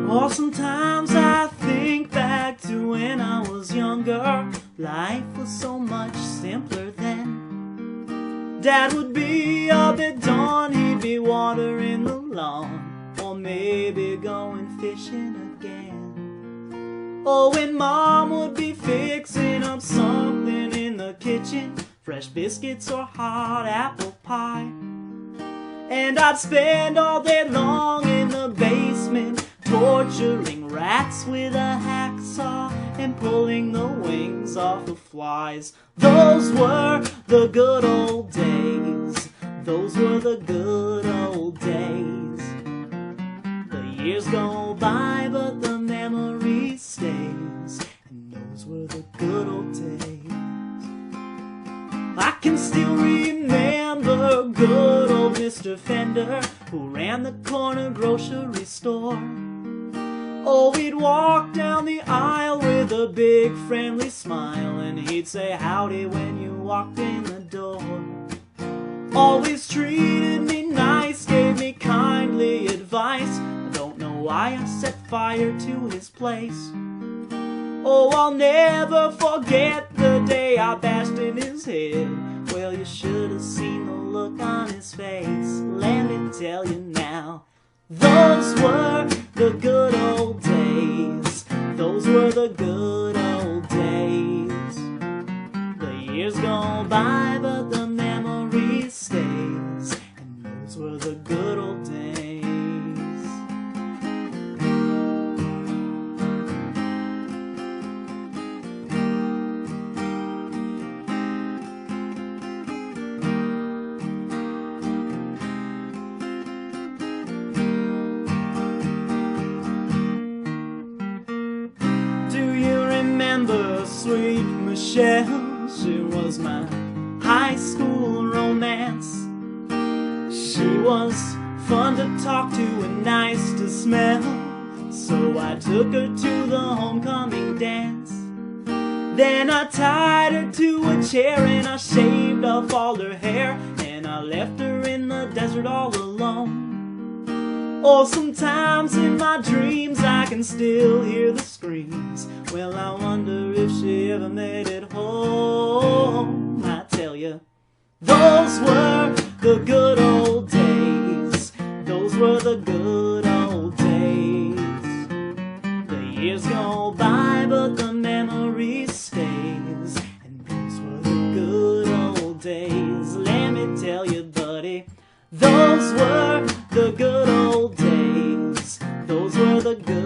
Or sometimes I think back to when I was younger. Life was so much simpler then. Dad would be up at dawn, he'd be watering the lawn, or maybe going fishing again. Or when Mom would be fixing up something in the kitchen, fresh biscuits or hot apple pie. And I'd spend all day long in the basement, torturing rats with a hacksaw and pulling the wings off of flies. Those were the good old days. Those were the good old days. The years go by, but the memory stays, and those were the good old days. I can still remember good old Mr. Fender, who ran the corner grocery store. Oh, he'd walk down the aisle with a big friendly smile, and he'd say howdy when you walked in the door. Always treated me nice, gave me kindly advice. I don't know why I set fire to his place. Oh, I'll never forget the day I bashed in his head. Well, you should have seen the look on his face. Let me tell you now, those were the good old days. Those were the good old days. The years go by, but the memory stays, and those were the good old days. Sweet Michelle, she was my high school romance. She was fun to talk to and nice to smell, so I took her to the homecoming dance. Then I tied her to a chair and I shaved off all her hair, and I left her in the desert all alone. Oh, sometimes in my dreams I can still hear the screams. Well, I wonder if she ever made it home. I tell you, those were the good old days. Those were the good old days. The years go by, but the memory stays, and those were the good old days. Let me tell you, buddy, those were the good old days. Those were the good